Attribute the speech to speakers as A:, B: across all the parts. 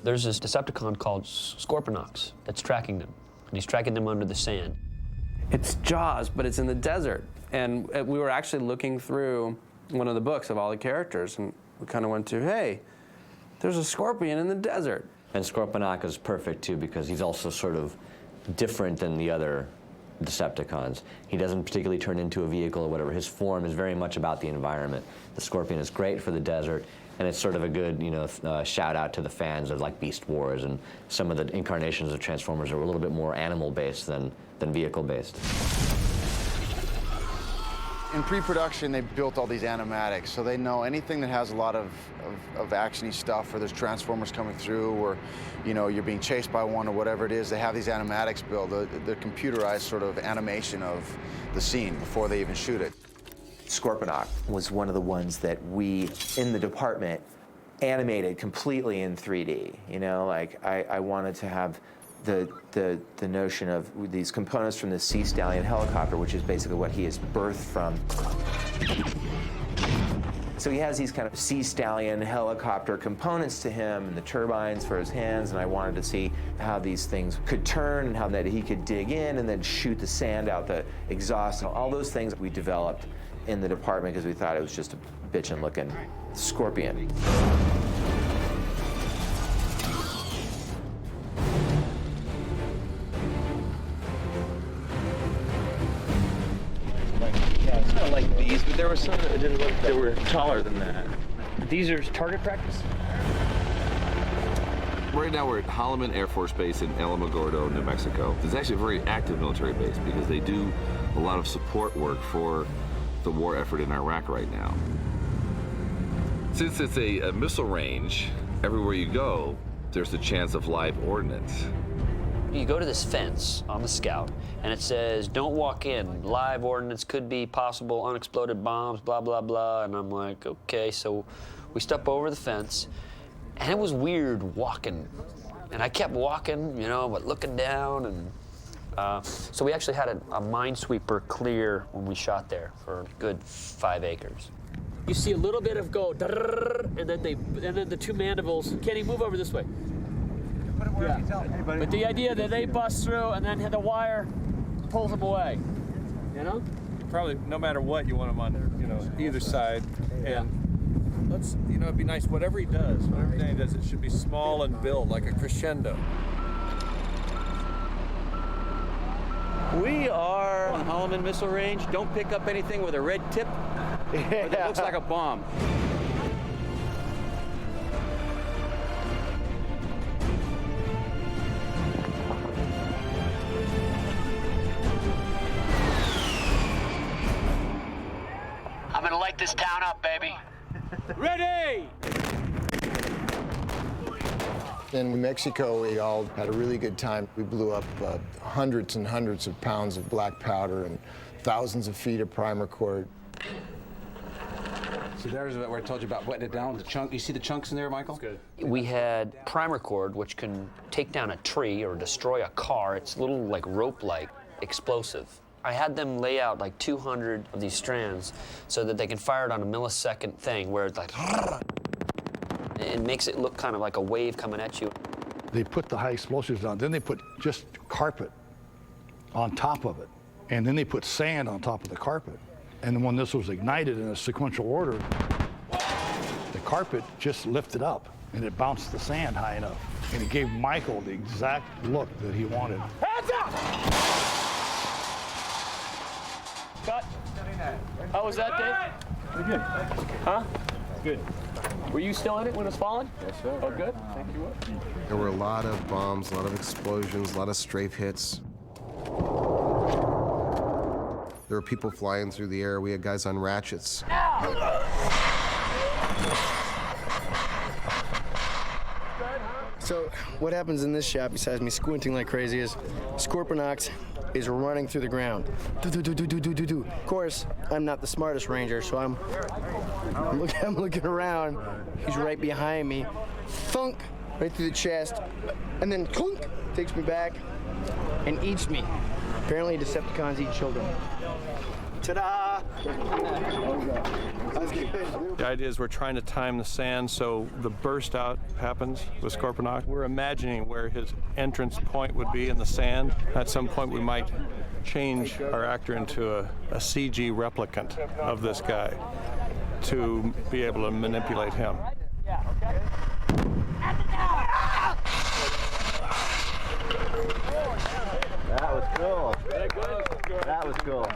A: There's this Decepticon called Scorponok that's tracking them, and he's tracking them under the sand.
B: It's Jaws, but it's in the desert. And we were actually looking through one of the books of all the characters, and we kind of went to, hey, there's a scorpion in the desert.
C: And Scorponok is perfect, too, because he's also sort of different than the other Decepticons. He doesn't particularly turn into a vehicle or whatever. His form is very much about the environment. The Scorpion is great for the desert, and it's sort of a good, shout out to the fans of like Beast Wars, and some of the incarnations of Transformers are a little bit more animal-based than vehicle-based.
D: In pre-production, they built all these animatics, so they know anything that has a lot of actiony stuff, or there's Transformers coming through, or you're being chased by one, or whatever it is. They have these animatics built, the computerized sort of animation of the scene before they even shoot it.
E: Scorponok was one of the ones that we, in the department, animated completely in 3D. I wanted to have the notion of these components from the Sea Stallion helicopter, which is basically what he is birthed from. So he has these kind of Sea Stallion helicopter components to him, and the turbines for his hands, and I wanted to see how these things could turn, and how that he could dig in and then shoot the sand out the exhaust. All those things we developed in the department because we thought it was just a bitchin' looking scorpion.
F: It's not like these, but there were some that didn't look that were taller than that.
A: These are target practice?
G: Right now we're at Holloman Air Force Base in Alamogordo, New Mexico. It's actually a very active military base because they do a lot of support work for the war effort in Iraq right now. Since it's a missile range, everywhere you go, there's a chance of live ordnance.
A: You go to this fence on the Scout, and it says, don't walk in. Live ordnance could be possible, unexploded bombs, blah, blah, blah. And I'm like, okay. So we step over the fence, and it was weird walking. And I kept walking, but looking down. And so we actually had a minesweeper clear when we shot there for a good 5 acres.
H: You see a little bit of go, and then the two mandibles. Kenny, move over this way. Yeah. But the idea that they bust through and then hit the wire pulls them away.
F: Probably no matter what, you want them on, either side. And let's, it'd be nice, whatever he does, whatever Danny does, it should be small and build, like a crescendo.
I: We are on Holloman Missile Range. Don't pick up anything with a red tip or that looks like a bomb.
H: I'm gonna light this town up, baby.
I: Ready!
J: In New Mexico, we all had a really good time. We blew up hundreds and hundreds of pounds of black powder and thousands of feet of primer cord.
K: So there's where I told you about wetting it down, the chunk. You see the chunks in there, Michael?
A: Good. We had primer cord, which can take down a tree or destroy a car. It's a little like rope-like explosive. I had them lay out like 200 of these strands so that they can fire it on a millisecond thing where it's like, it makes it look kind of like a wave coming at you.
L: They put the high explosives on, then they put just carpet on top of it, and then they put sand on top of the carpet. And when this was ignited in a sequential order, the carpet just lifted up and it bounced the sand high enough. And it gave Michael the exact look that he wanted.
H: Hands up! Cut. How was that, Dave?
F: Pretty good.
H: Huh?
F: Good.
H: Were you still in it when it was falling?
F: Yes, sir.
H: Oh, good. Thank you.
M: There were a lot of bombs, a lot of explosions, a lot of strafe hits. There were people flying through the air. We had guys on ratchets.
N: So what happens in this shot, besides me squinting like crazy, is Scorponok is running through the ground. Do. Of course, I'm not the smartest ranger, so I'm looking around. He's right behind me. Thunk, right through the chest, and then clunk, takes me back and eats me. Apparently Decepticons eat children. Ta-da! That's good.
F: The idea is we're trying to time the sand so the burst out happens with Scorponok. We're imagining where his entrance point would be in the sand. At some point we might change our actor into a CG replicant of this guy to be able to manipulate him.
O: That was cool. That was cool.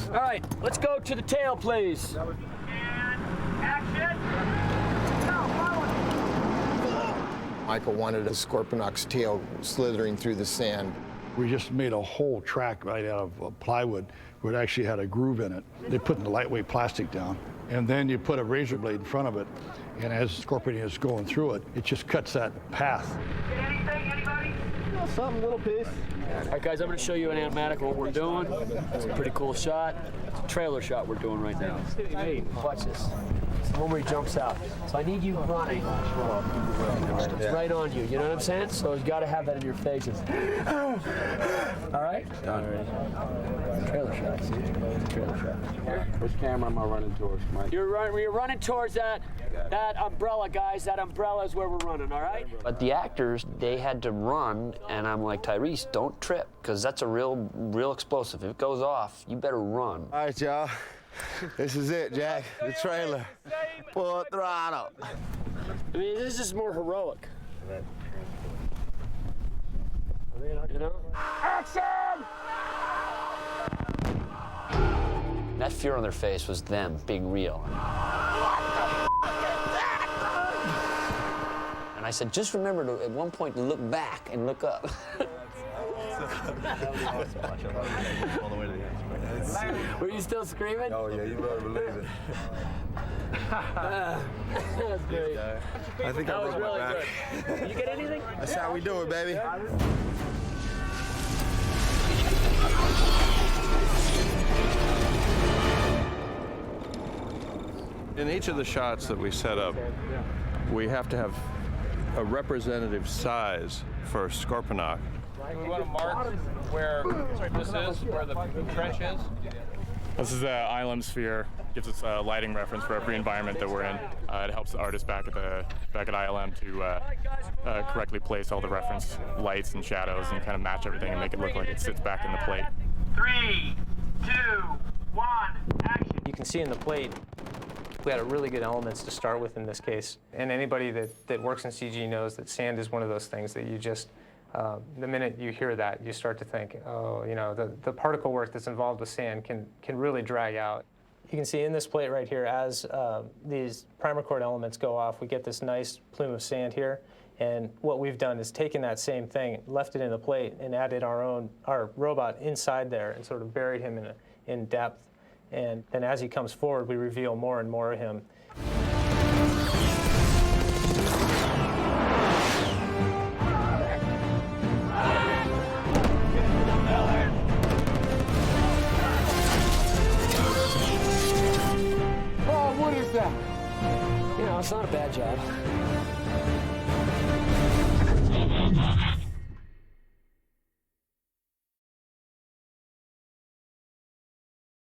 H: All right, let's go to the tail, please.
J: Michael wanted a Scorponok's tail slithering through the sand.
L: We just made a whole track right out of plywood where it actually had a groove in it. They put the lightweight plastic down, and then you put a razor blade in front of it, and as Scorpion is going through it, it just cuts that path.
O: Anybody? Something, little piece.
H: All right, guys, I'm going to show you an animatic what we're doing. It's a pretty cool shot. It's a trailer shot we're doing right now. Hey, watch this. It's the one where he jumps out. So I need you running. It's right on you. You know what I'm saying? So you've got to have that in your faces. All right? Trailer shot. See? Trailer shot.
K: Which camera am I running towards, Mike?
H: You're running towards that umbrella, guys. That umbrella is where we're running, all right?
A: But the actors, they had to run, and I'm like, Tyrese, don't trip, because that's a real explosive. If it goes off, you better run.
O: All right, y'all. This is it, Jack. The trailer. Full throttle.
H: I mean, this is more heroic. You know? Action!
A: That fear on their face was them being real. And I said, just remember to, at one point, to look back and look up.
H: Were you still screaming?
O: Oh, yeah, you better believe it.
H: That's great.
O: I think
H: that
O: I
H: was
O: broke
H: really
O: my back.
H: good. Did you get anything?
O: That's how we do it, baby.
F: In each of the shots that we set up, we have to have a representative size for Scorponok.
P: We want to mark where this is, where the trench is.
Q: This is the island sphere. Gives us a lighting reference for every environment that we're in. It helps the artist back at ILM to correctly place all the reference lights and shadows and kind of match everything and make it look like it sits back in the plate.
O: 3, 2, 1, action.
R: You can see in the plate we had really good elements to start with in this case. And anybody that works in CG knows that sand is one of those things that you just, the minute you hear that, you start to think, oh, you know, the particle work that's involved with sand can really drag out. You can see in this plate right here, as these primer cord elements go off, we get this nice plume of sand here. And what we've done is taken that same thing, left it in the plate, and added our robot inside there and sort of buried him in depth. And then as he comes forward, we reveal more and more of him.
O: Oh, what is that?
H: You know, it's not a bad job.